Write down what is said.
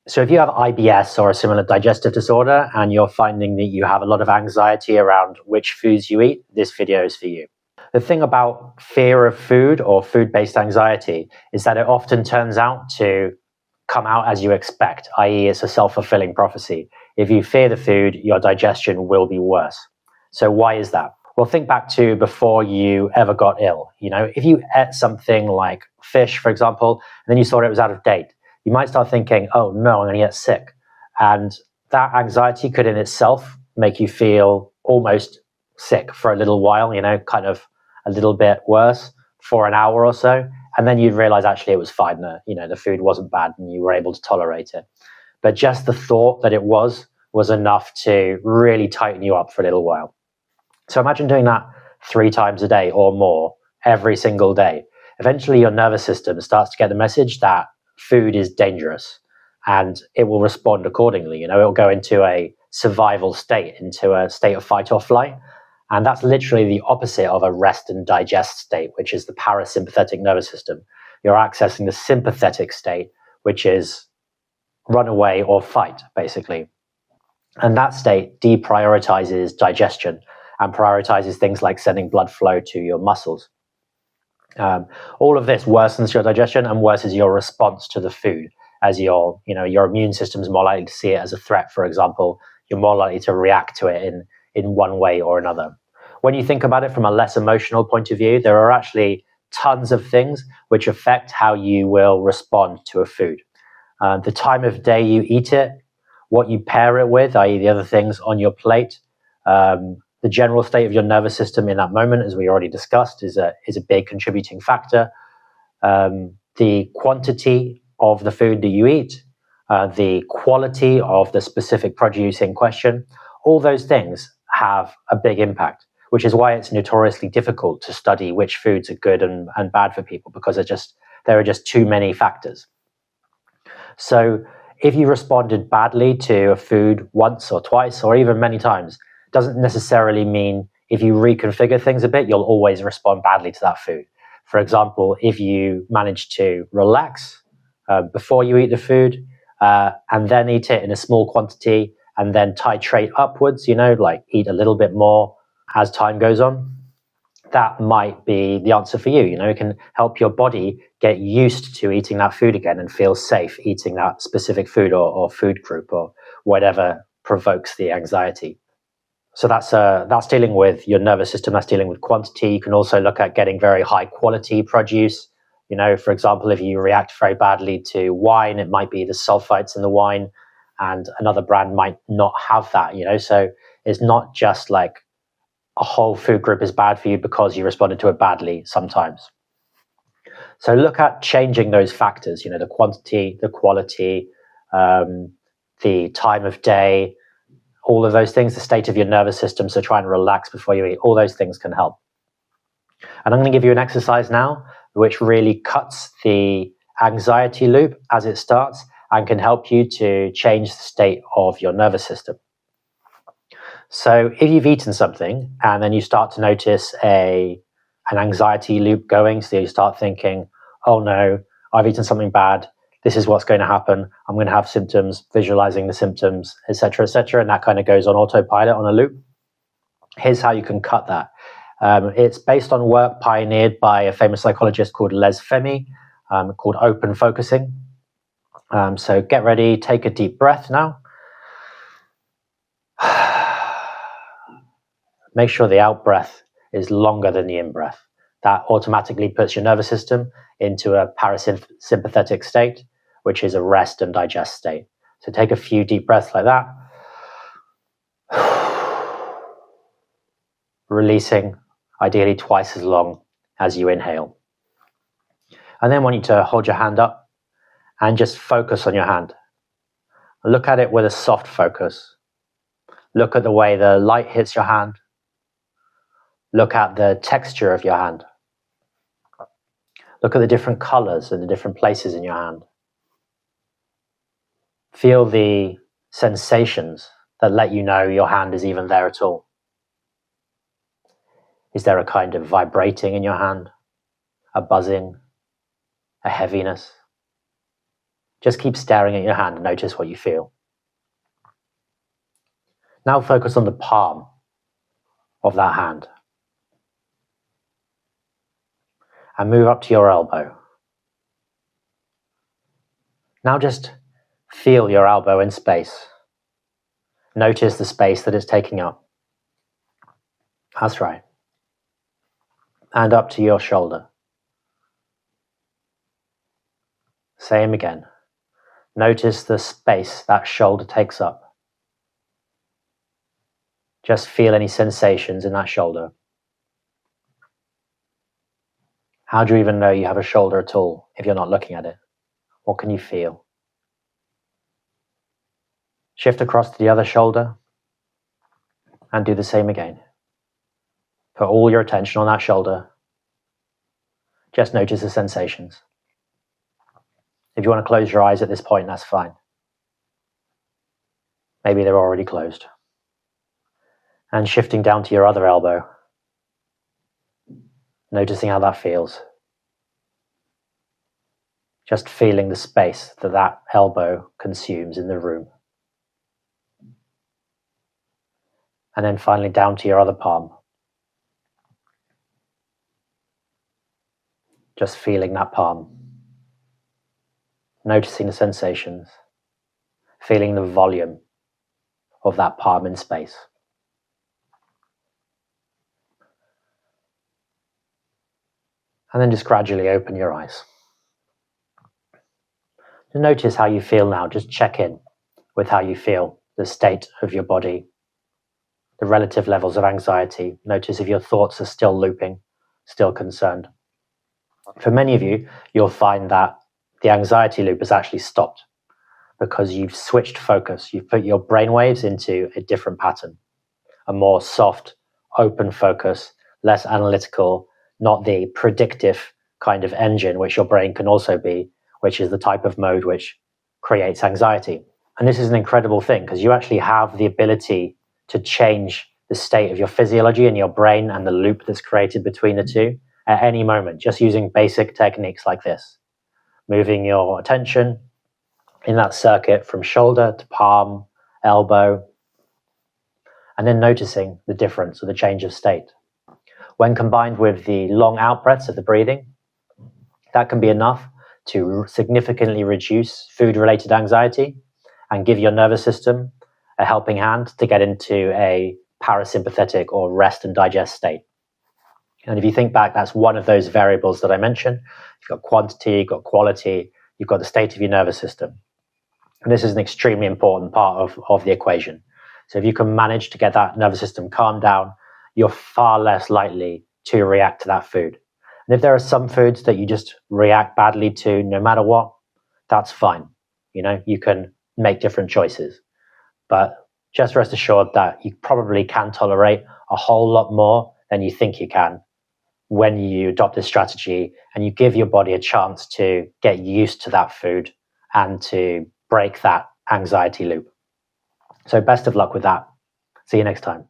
So if you have IBS or a similar digestive disorder and you're finding that you have a lot of anxiety around which foods you eat, this video is for you. The thing about fear of food or food-based anxiety is that it often turns out to come out as you expect, i.e. it's a self-fulfilling prophecy. If you fear the food, your digestion will be worse. So why is that? Well, think back to before you ever got ill. You know, if you ate something like fish, for example, and then you thought it was out of date, you might start thinking, oh no, I'm going to get sick. And that anxiety could in itself make you feel almost sick for a little while, you know, kind of a little bit worse for an hour or so. And then you'd realize actually it was fine. The food wasn't bad and you were able to tolerate it. But just the thought that it was enough to really tighten you up for a little while. So imagine doing that 3 times a day or more every single day. Eventually your nervous system starts to get the message that food is dangerous and it will respond accordingly. You know, it'll go into a survival state, into a state of fight or flight. And that's literally the opposite of a rest and digest state, which is the parasympathetic nervous system. You're accessing the sympathetic state, which is run away or fight, basically. And that state deprioritizes digestion and prioritizes things like sending blood flow to your muscles. All of this worsens your digestion and worsens your response to the food, as your immune system is more likely to see it as a threat, for example. You're more likely to react to it in one way or another. When you think about it from a less emotional point of view, there are actually tons of things which affect how you will respond to a food. The time of day you eat it, what you pair it with, i.e. the other things on your plate, the general state of your nervous system in that moment, as we already discussed, is a big contributing factor. The quantity of the food that you eat, the quality of the specific produce in question, all those things have a big impact, which is why it's notoriously difficult to study which foods are good and bad for people, because there are just too many factors. So if you responded badly to a food once or twice or even many times, doesn't necessarily mean if you reconfigure things a bit, you'll always respond badly to that food. For example, if you manage to relax before you eat the food and then eat it in a small quantity and then titrate upwards, like eat a little bit more as time goes on, that might be the answer for you. It can help your body get used to eating that food again and feel safe eating that specific food or food group or whatever provokes the anxiety. So that's dealing with your nervous system, that's dealing with quantity. You can also look at getting very high quality produce. For example, if you react very badly to wine, it might be the sulfites in the wine, and another brand might not have that, So it's not just like a whole food group is bad for you because you responded to it badly sometimes. So look at changing those factors, the quantity, the quality, the time of day, all of those things, the state of your nervous system. So try and relax before you eat. All those things can help. And I'm going to give you an exercise now which really cuts the anxiety loop as it starts and can help you to change the state of your nervous system. So if you've eaten something and then you start to notice an anxiety loop going, so you start thinking, oh no, I've eaten something bad, this is what's going to happen, I'm going to have symptoms, visualizing the symptoms, etc., and that kind of goes on autopilot on a loop. Here's how you can cut that. It's based on work pioneered by a famous psychologist called Les Femi, called open focusing. So get ready, take a deep breath now. Make sure the out breath is longer than the in breath. That automatically puts your nervous system into a parasympathetic state, which is a rest and digest state. So take a few deep breaths like that. Releasing, ideally twice as long as you inhale. And then I want you to hold your hand up and just focus on your hand. Look at it with a soft focus. Look at the way the light hits your hand. Look at the texture of your hand. Look at the different colors and the different places in your hand. Feel the sensations that let you know your hand is even there at all. Is there a kind of vibrating in your hand? A buzzing? A heaviness? Just keep staring at your hand and notice what you feel. Now focus on the palm of that hand. And move up to your elbow. Now just feel your elbow in space. Notice the space that it's taking up. That's right. And up to your shoulder. Same again. Notice the space that shoulder takes up. Just feel any sensations in that shoulder. How do you even know you have a shoulder at all if you're not looking at it? What can you feel? Shift across to the other shoulder and do the same again. Put all your attention on that shoulder. Just notice the sensations. If you want to close your eyes at this point, that's fine. Maybe they're already closed. And shifting down to your other elbow. Noticing how that feels. Just feeling the space that that elbow consumes in the room. And then finally down to your other palm. Just feeling that palm. Noticing the sensations. Feeling the volume of that palm in space. And then just gradually open your eyes. Notice how you feel now. Just check in with how you feel, the state of your body, the relative levels of anxiety. Notice if your thoughts are still looping, still concerned. For many of you, you'll find that the anxiety loop has actually stopped because you've switched focus. You've put your brainwaves into a different pattern, a more soft, open focus, less analytical, not the predictive kind of engine, which your brain can also be, which is the type of mode which creates anxiety. And this is an incredible thing because you actually have the ability to change the state of your physiology and your brain and the loop that's created between the two at any moment, just using basic techniques like this. Moving your attention in that circuit from shoulder to palm, elbow, and then noticing the difference or the change of state. When combined with the long out breaths of the breathing, that can be enough to significantly reduce food-related anxiety and give your nervous system a helping hand to get into a parasympathetic or rest and digest state. And if you think back, that's one of those variables that I mentioned. You've got quantity, you've got quality, you've got the state of your nervous system. And this is an extremely important part of the equation. So if you can manage to get that nervous system calmed down, you're far less likely to react to that food. And if there are some foods that you just react badly to no matter what, that's fine. You know, you can make different choices. But just rest assured that you probably can tolerate a whole lot more than you think you can when you adopt this strategy and you give your body a chance to get used to that food and to break that anxiety loop. So best of luck with that. See you next time.